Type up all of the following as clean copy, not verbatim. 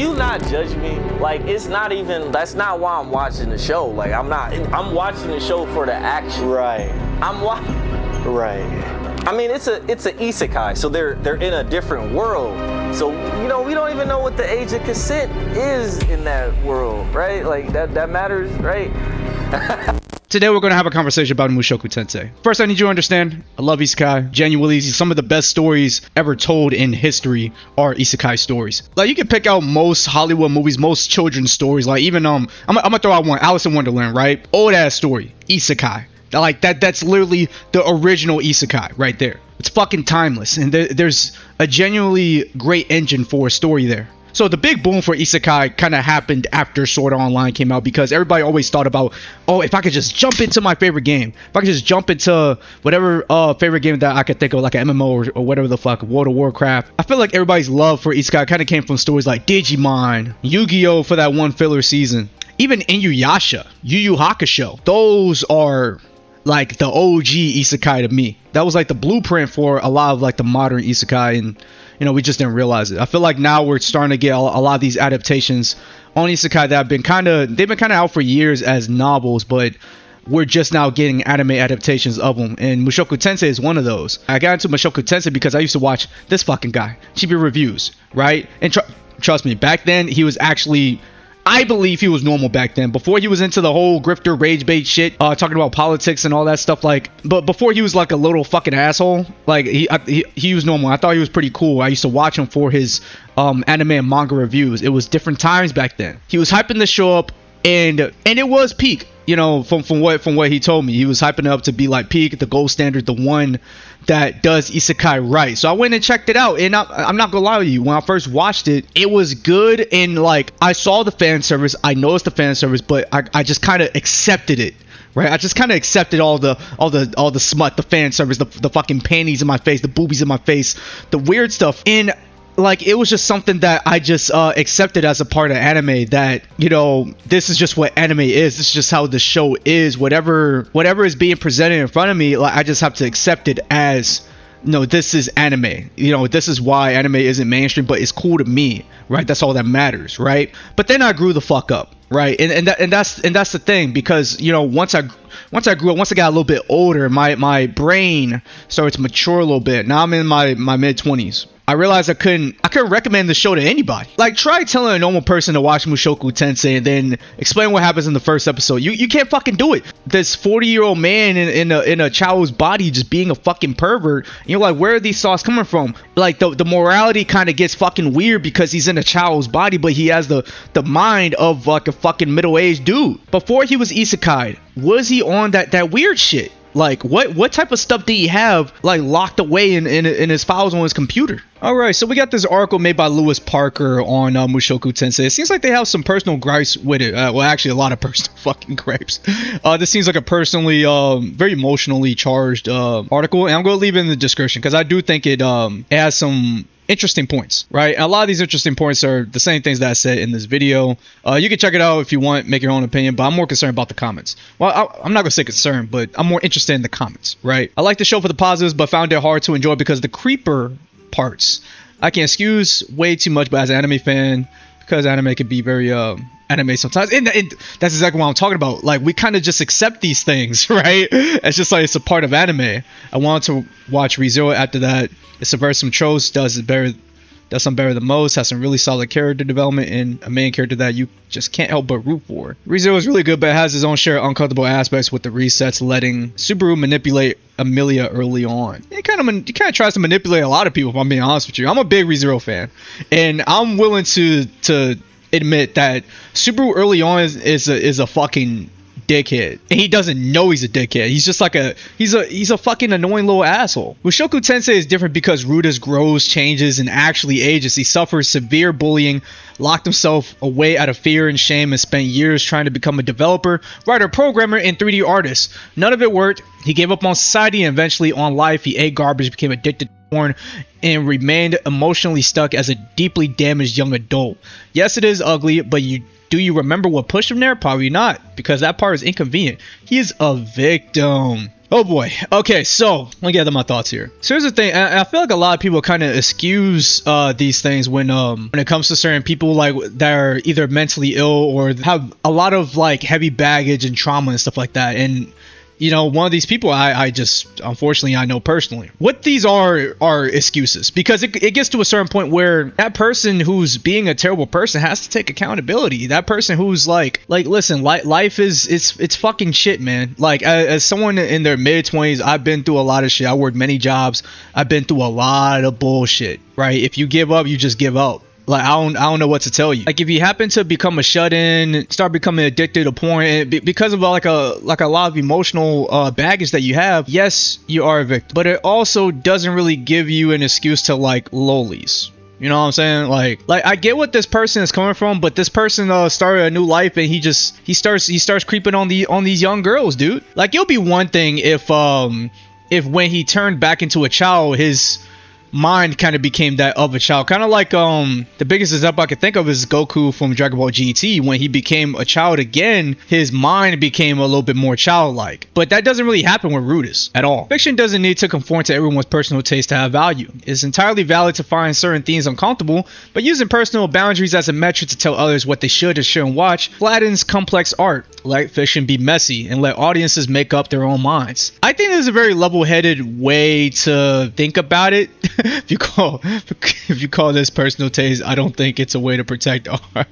You not judge me. Like, it's not even, that's not why I'm watching the show. Like, I'm watching the show for the action. Right. Right. I mean, it's a isekai, so they're in a different world. So, you know, we don't even know what the age of consent is in that world, right? Like, that matters, right? Today we're going to have a conversation about Mushoku Tensei. First, I need you to understand, I love isekai. Genuinely, some of the best stories ever told in history are isekai stories. Like, you can pick out most Hollywood movies, most children's stories. Like, even, I'm gonna throw out one, Alice in Wonderland, right? Old ass story, isekai. Like, that's literally the original isekai right there. It's fucking timeless, and there's a genuinely great engine for a story there. So the big boom for isekai kind of happened after Sword Art Online came out, because everybody always thought about, oh, if I could just jump into my favorite game, if I could just jump into whatever favorite game that I could think of, like an MMO or whatever the fuck, World of Warcraft. I feel like everybody's love for isekai kind of came from stories like Digimon, Yu-Gi-Oh! For that one filler season, even Inuyasha, Yu Yu Hakusho. Those are like the OG isekai to me. That was like the blueprint for a lot of like the modern isekai, and you know, we just didn't realize it. I feel like now we're starting to get a lot of these adaptations on isekai that have been they've been out for years as novels, but we're just now getting anime adaptations of them, and Mushoku Tensei is one of those. I got into Mushoku Tensei because I used to watch this fucking guy, Chibi Reviews, right? And trust me, back then he was actually, I believe he was normal back then, before he was into the whole grifter rage bait shit, talking about politics and all that stuff. Like, but before he was like a little fucking asshole, like he was normal. I thought he was pretty cool. I used to watch him for his anime and manga reviews. It was different times back then. He was hyping the show up, and it was peak. You know, from what he told me, he was hyping it up to be like peak, the gold standard, the one that does isekai right. So I went and checked it out, and I'm not gonna lie to you, when I first watched it, it was good, and like I saw the fan service, I noticed the fan service, but I just kind of accepted it. Right, I just kind of accepted all the smut, the fan service, the fucking panties in my face, the boobies in my face, the weird stuff, and like it was just something that I just accepted as a part of anime, that, you know, this is just what anime is. This is just how the show is. Whatever is being presented in front of me, like I just have to accept it as, no, this is anime. You know, this is why anime isn't mainstream, but it's cool to me, right? That's all that matters, right? But then I grew the fuck up, right? And that's the thing, because, you know, once I grew up, once I got a little bit older, my brain started to mature a little bit. Now I'm in my mid-20s. I realized I couldn't recommend the show to anybody. Like, try telling a normal person to watch Mushoku Tensei and then explain what happens in the first episode. You can't fucking do it. This 40-year-old man in a child's body just being a fucking pervert. And you're like, where are these thoughts coming from? Like, the morality kind of gets fucking weird because he's in a child's body, but he has the mind of like a fucking middle-aged dude. Before he was isekai, was he on that weird shit? Like, what type of stuff did he have, like, locked away in his files on his computer? Alright, so we got this article made by Lewis Parker on Mushoku Tensei. It seems like they have some personal gripes with it. Well, actually, a lot of personal fucking gripes. This seems like a personally, very emotionally charged article. And I'm going to leave it in the description, because I do think it has some interesting points, right? And a lot of these interesting points are the same things that I said in this video. You can check it out if you want, make your own opinion, but I'm more concerned about the comments. Well, I'm not gonna say concerned, but I'm more interested in the comments, right? I like the show for the positives, but found it hard to enjoy because the creeper parts I can excuse way too much. But as an anime fan, because anime can be very anime sometimes, and that's exactly what I'm talking about. Like, we kind of just accept these things, right? It's just like, it's a part of anime. I wanted to watch ReZero after that. It subverts some tropes, does some better than most, has some really solid character development, and a main character that you just can't help but root for. ReZero is really good, but it has its own share of uncomfortable aspects with the resets, letting Subaru manipulate Amelia early on. He kind of tries to manipulate a lot of people, if I'm being honest with you. I'm a big ReZero fan, and I'm willing to admit that Subaru early on is a fucking dickhead, and he doesn't know he's a dickhead. He's just like he's a fucking annoying little asshole. Mushoku Tensei is different because Rudeus grows, changes, and actually ages. He suffers severe bullying, locked himself away out of fear and shame, and spent years trying to become a developer, writer, programmer, and 3D artist. None of it worked. He gave up on society and eventually on life. He ate garbage, became addicted to porn, and remained emotionally stuck as a deeply damaged young adult. Yes, it is ugly, but do you remember what pushed him there? Probably not, because that part is inconvenient. He is a victim. Oh boy. Okay, so let me gather my thoughts here. So here's the thing. I feel like a lot of people kind of excuse these things when it comes to certain people like that are either mentally ill or have a lot of like heavy baggage and trauma and stuff like that. And you know, one of these people I just, unfortunately, I know personally. What these are excuses, because it gets to a certain point where that person who's being a terrible person has to take accountability. That person who's like listen, life is, it's fucking shit, man. Like, as someone in their mid-20s, I've been through a lot of shit. I worked many jobs. I've been through a lot of bullshit, right? If you give up, you just give up. Like, I don't know what to tell you. Like, if you happen to become a shut-in, start becoming addicted to porn, because of like a lot of emotional baggage that you have, yes, you are a victim. But it also doesn't really give you an excuse to like lowlies. You know what I'm saying? Like I get what this person is coming from, but this person started a new life and he starts creeping on these young girls, dude. Like, it'll be one thing if when he turned back into a child, his mind kind of became that of a child, kind of like the biggest example I could think of is Goku from Dragon Ball GT. When he became a child again, his mind became a little bit more childlike. But that doesn't really happen with Rudeus at all. Fiction doesn't need to conform to everyone's personal taste to have value. It's entirely valid to find certain things uncomfortable, but using personal boundaries as a metric to tell others what they should or shouldn't watch flattens complex art. Let fiction be messy and let audiences make up their own minds. I think there's a very level-headed way to think about it. If you call this personal taste, I don't think it's a way to protect art.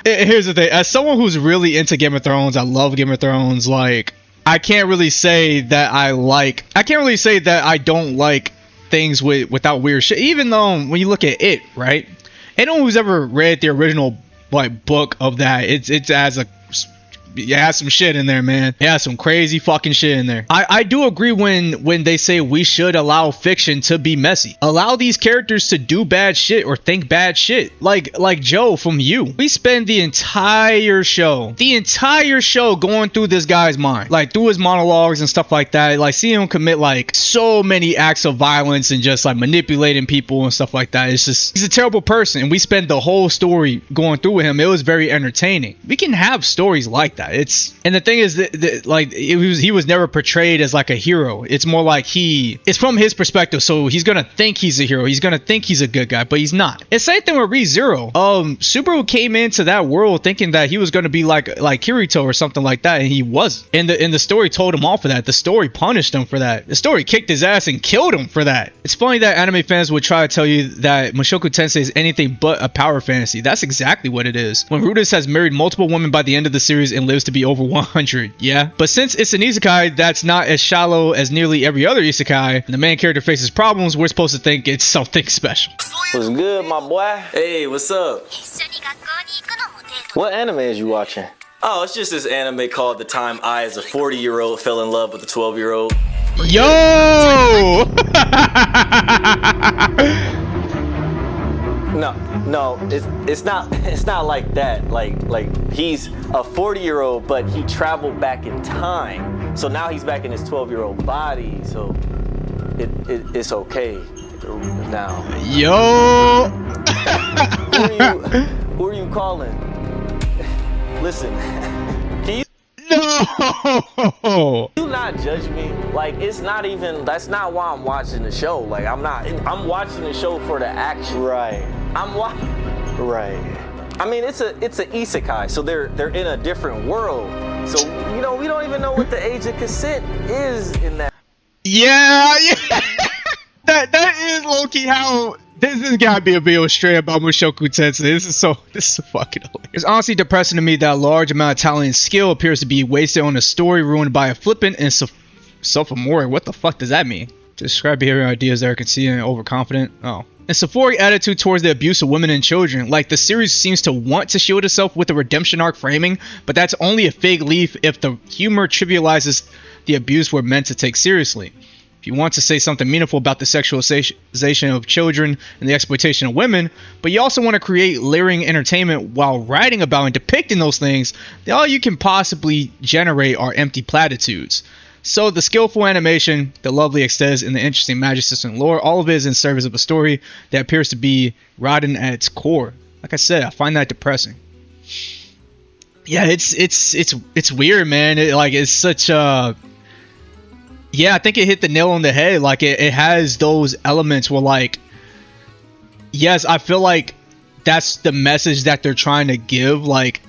Here's the thing. As someone who's really into Game of Thrones, I love Game of Thrones. Like, I can't really say that I don't like things without weird shit. Even though when you look at it, right? Anyone who's ever read the original like book of that, it has some shit in there, man. It has some crazy fucking shit in there. I do agree when they say we should allow fiction to be messy. Allow these characters to do bad shit or think bad shit. Like Joe from You. We spend the entire show going through this guy's mind. Like, through his monologues and stuff like that. Like, seeing him commit like so many acts of violence and just like manipulating people and stuff like that. It's just, he's a terrible person. And we spend the whole story going through with him. It was very entertaining. We can have stories like that. And the thing is that like he was never portrayed as like a hero. It's more like it's from his perspective, so he's gonna think he's a hero. He's gonna think he's a good guy, but he's not. It's the same thing with Re:Zero. Subaru came into that world thinking that he was gonna be like Kirito or something like that, and he wasn't. And the story told him off for that. The story punished him for that. The story kicked his ass and killed him for that. It's funny that anime fans would try to tell you that Mushoku Tensei is anything but a power fantasy. That's exactly what it is. When Rudeus has married multiple women by the end of the series and lives to be over 100, yeah? But since it's an isekai that's not as shallow as nearly every other isekai, and the main character faces problems, we're supposed to think it's something special. What's good, my boy? Hey, what's up? What anime is you watching? Oh, it's just this anime called The Time I, as a 40-year-old, fell in love with a 12-year-old. Yo! No, it's not like that. Like he's a 40-year-old, but he traveled back in time. So now he's back in his 12-year-old body. So it's okay now. Yo! Who are you calling? Listen, can you? No! Do not judge me. Like, it's not even, that's not why I'm watching the show. Like, I'm watching the show for the action. Right. Right. I mean, it's a isekai, so they're in a different world. So, you know, we don't even know what the age of consent is in that. Yeah. That is low-key how this is gotta be a video straight about Mushoku Tensei. This is fucking hilarious. It's honestly depressing to me that a large amount of talent and skill appears to be wasted on a story ruined by a flippant and sophomoric. What the fuck does that mean? Describe behavior ideas that are conceited and overconfident. Oh. And Sephoric attitude towards the abuse of women and children. Like, the series seems to want to shield itself with the redemption arc framing, but that's only a fig leaf if the humor trivializes the abuse we're meant to take seriously. If you want to say something meaningful about the sexualization of children and the exploitation of women, but you also want to create leering entertainment while writing about and depicting those things, then all you can possibly generate are empty platitudes. So the skillful animation, the lovely aesthetics, and the interesting magic system and lore, all of it is in service of a story that appears to be rotten at its core. Like I said, I find that depressing. Yeah, it's weird, man. It's such a... Yeah, I think it hit the nail on the head. Like it has those elements where like, yes, I feel like that's the message that they're trying to give. Like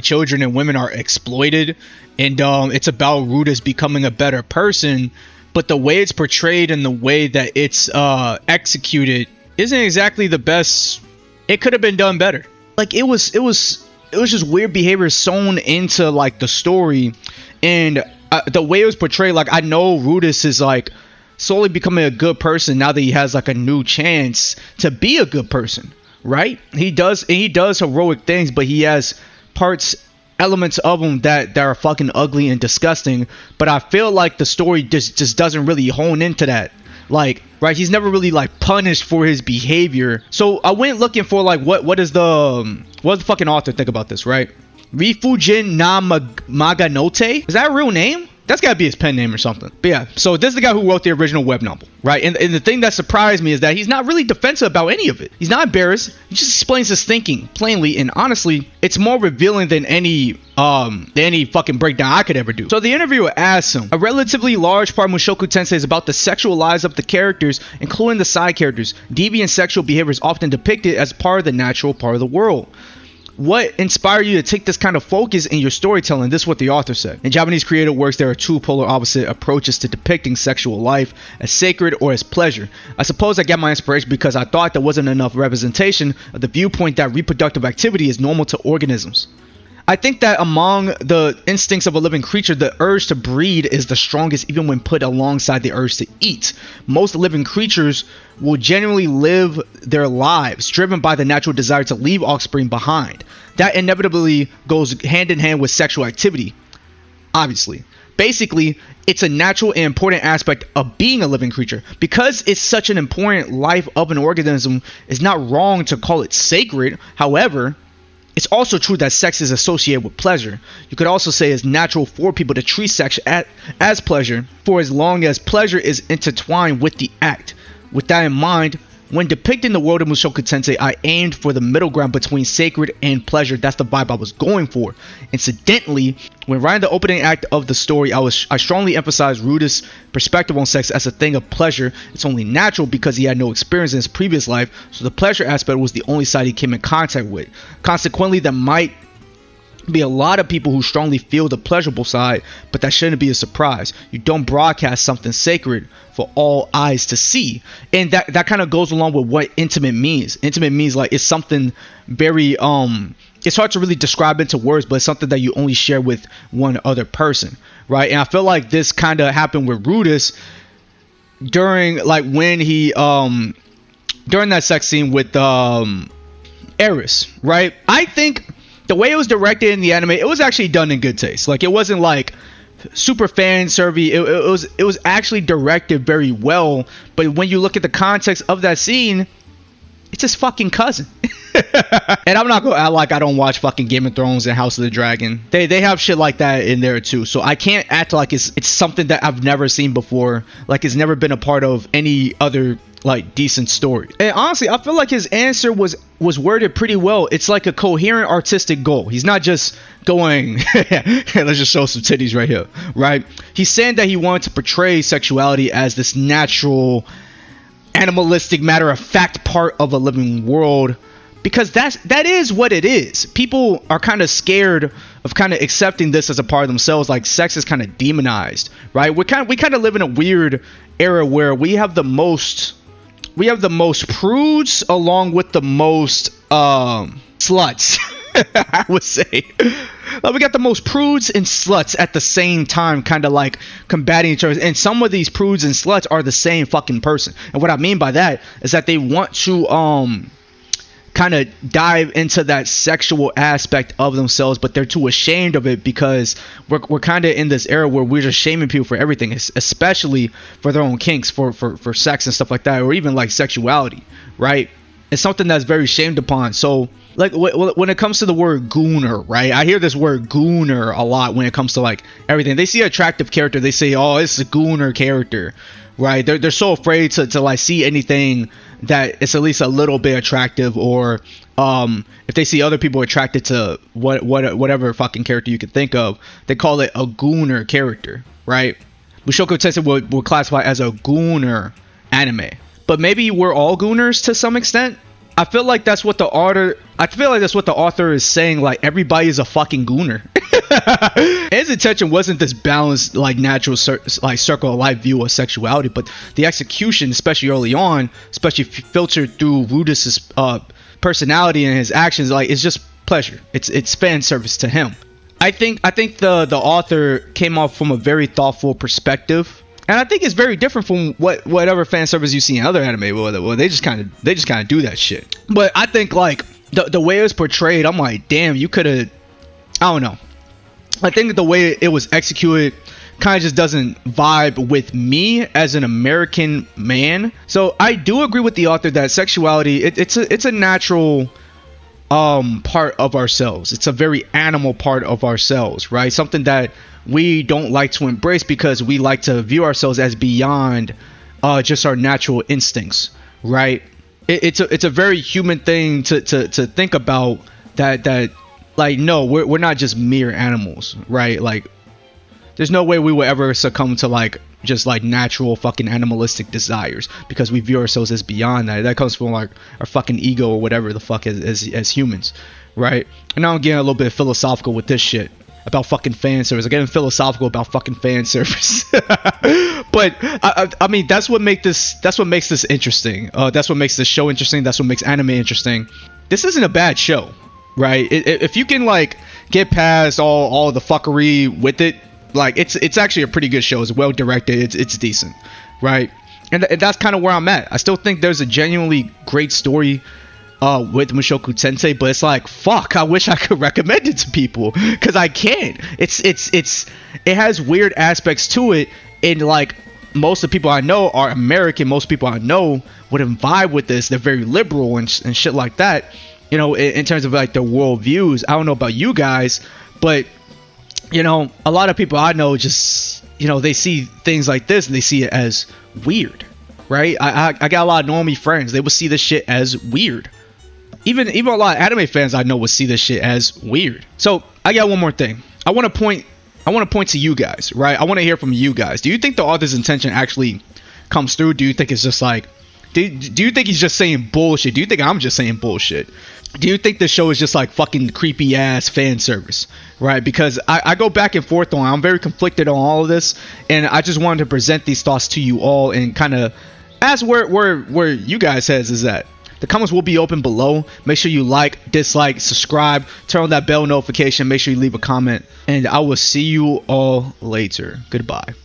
children and women are exploited, and it's about Rudeus becoming a better person. But the way it's portrayed and the way that it's executed isn't exactly the best. It could have been done better. Like it was just weird behavior sewn into like the story, and the way it was portrayed. Like I know Rudeus is like slowly becoming a good person now that he has like a new chance to be a good person, right? He does heroic things, but he has elements of him that are fucking ugly and disgusting. But I feel like the story just doesn't really hone into that. Like, right, he's never really like punished for his behavior. So I went looking for like what does the fucking author think about this, right? Rifujin na Maganote? Is that a real name? That's gotta be his pen name or something. But yeah, so this is the guy who wrote the original web novel, right? And the thing that surprised me is that he's not really defensive about any of it. He's not embarrassed. He just explains his thinking plainly, and honestly, it's more revealing than any fucking breakdown I could ever do. So the interviewer asks him, a relatively large part of Mushoku Tensei is about the sexual lives of the characters, including the side characters. Deviant sexual behavior is often depicted as part of the natural part of the world. What inspired you to take this kind of focus in your storytelling? This is what the author said. In Japanese creative works, there are two polar opposite approaches to depicting sexual life, as sacred or as pleasure. I suppose I got my inspiration because I thought there wasn't enough representation of the viewpoint that reproductive activity is normal to organisms. I think that among the instincts of a living creature, the urge to breed is the strongest even when put alongside the urge to eat. Most living creatures will genuinely live their lives driven by the natural desire to leave offspring behind. That inevitably goes hand in hand with sexual activity, obviously. Basically, it's a natural and important aspect of being a living creature. Because it's such an important life of an organism, it's not wrong to call it sacred. However, it's also true that sex is associated with pleasure. You could also say it's natural for people to treat sex as pleasure for as long as pleasure is intertwined with the act. With that in mind, when depicting the world of Mushoku Tensei, I aimed for the middle ground between sacred and pleasure. That's the vibe I was going for. Incidentally, when writing the opening act of the story, I strongly emphasized Rudeus' perspective on sex as a thing of pleasure. It's only natural because he had no experience in his previous life, so the pleasure aspect was the only side he came in contact with. Consequently, there might be a lot of people who strongly feel the pleasurable side, but that shouldn't be a surprise. You don't broadcast something sacred for all eyes to see, and that kind of goes along with what intimate means. Intimate means like it's something very it's hard to really describe into words, but it's something that you only share with one other person, right? And I feel like this kind of happened with Rudeus during like when he during that sex scene with Eris, right? I think the way it was directed in the anime, it was actually done in good taste. Like it wasn't like super fan service. It was actually directed very well. But when you look at the context of that scene, it's his fucking cousin. And I'm not gonna act like I don't watch fucking Game of Thrones and House of the Dragon. They have shit like that in there too. So I can't act like it's something that I've never seen before. Like it's never been a part of any other like decent story. And honestly, I feel like his answer was worded pretty well. It's like a coherent artistic goal. He's not just going let's just show some titties right here, right? He's saying that he wanted to portray sexuality as this natural, animalistic, matter of fact part of a living world, because that is what it is. People are kind of scared of kind of accepting this as a part of themselves. Like sex is kind of demonized, right? We kind of live in a weird era where we have the most prudes along with the most sluts. I would say we got the most prudes and sluts at the same time, kind of like combating each other. And some of these prudes and sluts are the same fucking person. And what I mean by that is that they want to kind of dive into that sexual aspect of themselves, but they're too ashamed of it because we're kind of in this era where we're just shaming people for everything, especially for their own kinks, for sex and stuff like that, or even like sexuality, right? It's something that's very shamed upon. So like when it comes to the word gooner, right? I hear this word gooner a lot when it comes to like everything. They see an attractive character, they say, oh, it's a gooner character, right? They're so afraid to like see anything that it's at least a little bit attractive, or if they see other people attracted to whatever fucking character you could think of, they call it a gooner character, right? Mushoku Tensei would classify as a gooner anime. But maybe we're all gooners to some extent. I feel like that's what the author is saying, like everybody is a fucking gooner. His intention wasn't this balanced, like natural circle of life view of sexuality, but the execution, especially early on, especially filtered through Rudeus' personality and his actions, like it's just pleasure. It's fan service to him. I think the author came off from a very thoughtful perspective. And I think it's very different from whatever fan service you see in other anime. Well, they just kind of do that shit. But I think like the way it was portrayed, I'm like, damn, you could have. I don't know. I think the way it was executed kind of just doesn't vibe with me as an American man. So I do agree with the author that sexuality it's a natural part of ourselves. It's a very animal part of ourselves, right? Something that we don't like to embrace because we like to view ourselves as beyond just our natural instincts, right? It's a very human thing to think about that like, no, we're not just mere animals, right? Like there's no way we will ever succumb to like just like natural fucking animalistic desires because we view ourselves as beyond that. That comes from like our fucking ego or whatever the fuck as humans, right? And now I'm getting a little bit philosophical with this shit about fucking fan service. I'm getting philosophical about fucking fan service. But I mean that's what makes this interesting. That's what makes this show interesting. That's what makes anime interesting. This isn't a bad show, right? If you can like get past all the fuckery with it, like it's actually a pretty good show. It's well directed. It's decent, right? And that's kind of where I'm at. I still think there's a genuinely great story with Mushoku Tensei, but it's like, fuck, I wish I could recommend it to people because I can't. It has weird aspects to it, and like most of the people I know are American. Most people I know wouldn't vibe with this. They're very liberal and shit like that, you know, in terms of like their world views. I don't know about you guys, but you know, a lot of people I know just, you know, they see things like this and they see it as weird, right? I got a lot of normie friends. They would see this shit as weird. Even a lot of anime fans I know would see this shit as weird. So I got one more thing. I want to point to you guys, right? I want to hear from you guys. Do you think the author's intention actually comes through? Do you think it's just like, do you think he's just saying bullshit? Do you think I'm just saying bullshit? Do you think the show is just like fucking creepy ass fan service, right? Because I go back and forth on. I'm very conflicted on all of this, and I just wanted to present these thoughts to you all and kind of ask where you guys' heads is at. The comments will be open below. Make sure you like, dislike, subscribe, turn on that bell notification. Make sure you leave a comment, and I will see you all later. Goodbye.